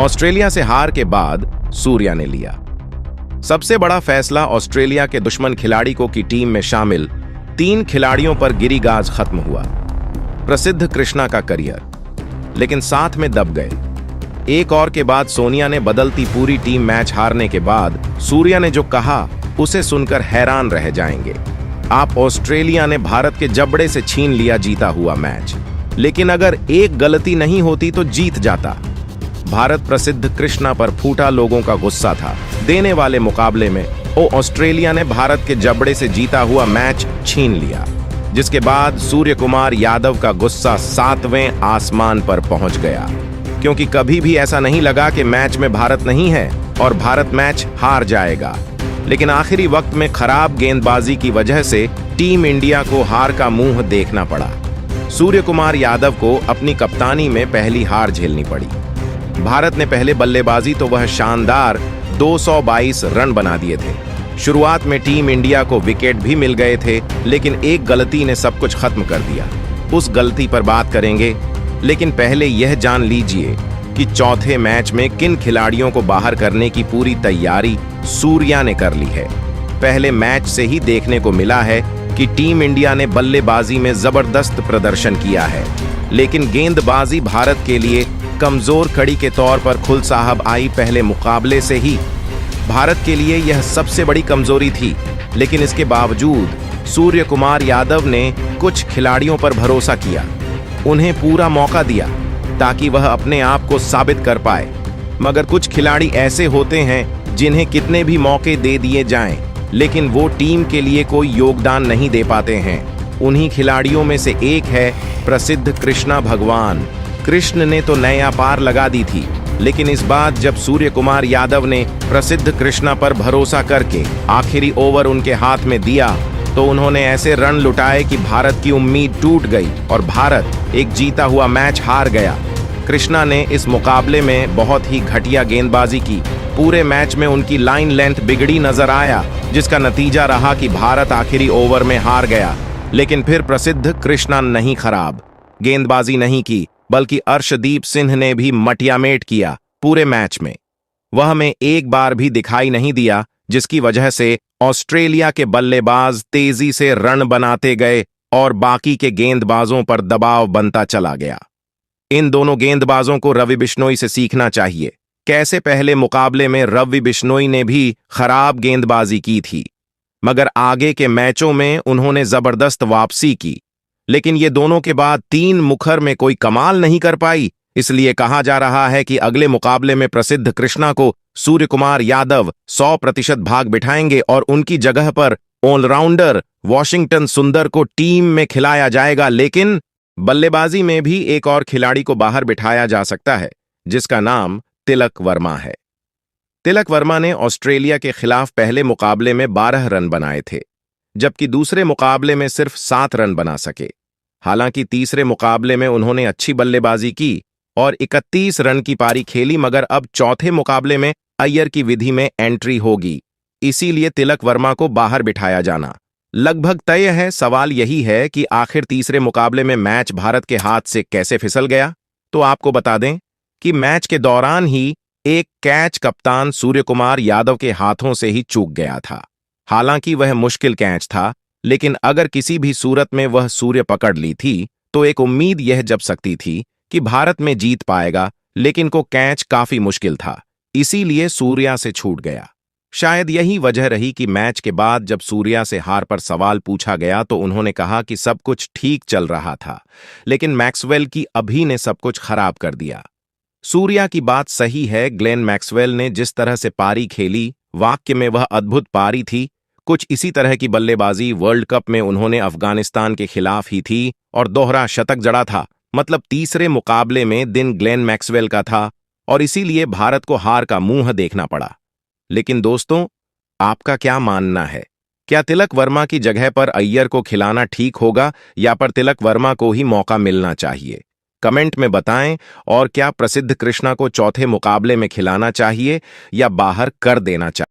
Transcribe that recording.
Australia से हार के बाद सूर्या ने लिया सबसे बड़ा फैसला। ऑस्ट्रेलिया के दुश्मन खिलाड़ी को की टीम में शामिल 3 खिलाड़ियों पर गिरी गाज खत्म हुआ। प्रसिद्ध कृष्णा का करियर, लेकिन साथ में दब गए। एक और के बाद सोनिया ने बदलती पूरी टीम। मैच हारने के बाद सूर्या ने जो कहा उसे सुनकर हैरान रह जाएंगे आप। ऑस्ट्रेलिया ने भारत के जबड़े से छीन लिया जीता हुआ मैच, लेकिन अगर एक गलती नहीं होती तो जीत जाता। भारत प्रसिद्ध कृष्णा पर फूटा, लोगों का गुस्सा था। देने वाले मुकाबले में ऑस्ट्रेलिया ने भारत के जबड़े से जीता हुआ मैच छीन लिया, जिसके बाद सूर्य कुमार यादव का गुस्सा 7वें आसमान पर पहुंच गया, क्योंकि कभी भी ऐसा नहीं लगा कि मैच में भारत नहीं है और भारत मैच हार जाएगा। लेकिन आखिरी वक्त में खराब गेंदबाजी की वजह से टीम इंडिया को हार का मुंह देखना पड़ा। सूर्य कुमार यादव को अपनी कप्तानी में पहली हार झेलनी पड़ी। भारत ने पहले बल्लेबाजी तो वह शानदार 222 रन बना दिए थे। शुरुआत में टीम इंडिया को विकेट भी मिल गए थे, लेकिन एक गलती ने सब कुछ खत्म कर दिया। उस गलती पर बात करेंगे, लेकिन पहले यह जान लीजिए कि चौथे मैच में किन खिलाड़ियों को बाहर करने की पूरी तैयारी सूर्या ने कर ली है। पहले मैच से ही देखने को मिला है कि टीम इंडिया ने बल्लेबाजी में जबरदस्त प्रदर्शन किया है, लेकिन गेंदबाजी भारत के लिए कमजोर कड़ी के तौर पर खुल साहब आई। पहले मुकाबले से ही भारत के लिए यह सबसे बड़ी कमजोरी थी, लेकिन इसके बावजूद सूर्य कुमार यादव ने कुछ खिलाड़ियों पर भरोसा किया, उन्हें पूरा मौका दिया ताकि वह अपने आप को साबित कर पाए। मगर कुछ खिलाड़ी ऐसे होते हैं जिन्हें कितने भी मौके दे दिए जाएं, लेकिन वो टीम के लिए कोई योगदान नहीं दे पाते हैं। उन्हीं खिलाड़ियों में से एक है प्रसिद्ध कृष्णा भगवान। कृष्ण ने तो नया पार लगा दी थी, लेकिन इस बार जब सूर्य कुमार यादव ने प्रसिद्ध कृष्णा पर भरोसा करके आखिरी ओवर उनके हाथ में दिया, तो उन्होंने ऐसे रन लुटाए कि भारत की उम्मीद टूट गई और भारत एक जीता हुआ मैच हार गया। कृष्णा ने इस मुकाबले में बहुत ही घटिया गेंदबाजी की। पूरे मैच में उनकी लाइन लेंथ बिगड़ी नजर आया, जिसका नतीजा रहा कि भारत आखिरी ओवर में हार गया। लेकिन फिर प्रसिद्ध कृष्णा नहीं खराब गेंदबाजी नहीं की, बल्कि अर्शदीप सिंह ने भी मटियामेट किया। पूरे मैच में वह में एक बार भी दिखाई नहीं दिया, जिसकी वजह से ऑस्ट्रेलिया के बल्लेबाज तेजी से रन बनाते गए और बाकी के गेंदबाजों पर दबाव बनता चला गया। इन दोनों गेंदबाजों को रवि बिश्नोई से सीखना चाहिए। कैसे पहले मुकाबले में रवि बिश्नोई ने भी खराब गेंदबाजी की थी, मगर आगे के मैचों में उन्होंने जबरदस्त वापसी की। लेकिन ये दोनों के बाद 3 मुखर में कोई कमाल नहीं कर पाई। इसलिए कहा जा रहा है कि अगले मुकाबले में प्रसिद्ध कृष्णा को सूर्य कुमार यादव 100% भाग बिठाएंगे और उनकी जगह पर ऑलराउंडर वॉशिंगटन सुंदर को टीम में खिलाया जाएगा। लेकिन बल्लेबाजी में भी एक और खिलाड़ी को बाहर बिठाया जा सकता है, जिसका नाम तिलक वर्मा है। तिलक वर्मा ने ऑस्ट्रेलिया के खिलाफ पहले मुकाबले में 12 रन बनाए थे, जबकि दूसरे मुकाबले में सिर्फ 7 रन बना सके। हालांकि तीसरे मुकाबले में उन्होंने अच्छी बल्लेबाजी की और 31 रन की पारी खेली, मगर अब चौथे मुकाबले में अय्यर की विधि में एंट्री होगी, इसीलिए तिलक वर्मा को बाहर बिठाया जाना लगभग तय है। सवाल यही है कि आखिर तीसरे मुकाबले में मैच भारत के हाथ से कैसे फिसल गया। तो आपको बता दें कि मैच के दौरान ही एक कैच कप्तान सूर्य कुमार यादव के हाथों से ही चूक गया था। हालांकि वह मुश्किल कैच था, लेकिन अगर किसी भी सूरत में वह सूर्य पकड़ ली थी तो एक उम्मीद यह जब सकती थी कि भारत में जीत पाएगा, लेकिन को कैच काफी मुश्किल था, इसीलिए सूर्या से छूट गया। शायद यही वजह रही कि मैच के बाद जब सूर्या से हार पर सवाल पूछा गया तो उन्होंने कहा कि सब कुछ ठीक चल रहा था, लेकिन मैक्सवेल की अभी ने सब कुछ खराब कर दिया। सूर्या की बात सही है, ग्लेन मैक्सवेल ने जिस तरह से पारी खेली, वाकई में वह अद्भुत पारी थी। कुछ इसी तरह की बल्लेबाजी वर्ल्ड कप में उन्होंने अफगानिस्तान के खिलाफ ही थी और दोहरा शतक जड़ा था। मतलब तीसरे मुकाबले में दिन ग्लेन मैक्सवेल का था और इसीलिए भारत को हार का मुंह देखना पड़ा। लेकिन दोस्तों, आपका क्या मानना है? क्या तिलक वर्मा की जगह पर अय्यर को खिलाना ठीक होगा या पर तिलक वर्मा को ही मौका मिलना चाहिए? कमेंट में बताएं। और क्या प्रसिद्ध कृष्णा को चौथे मुकाबले में खिलाना चाहिए या बाहर कर देना चाहिए?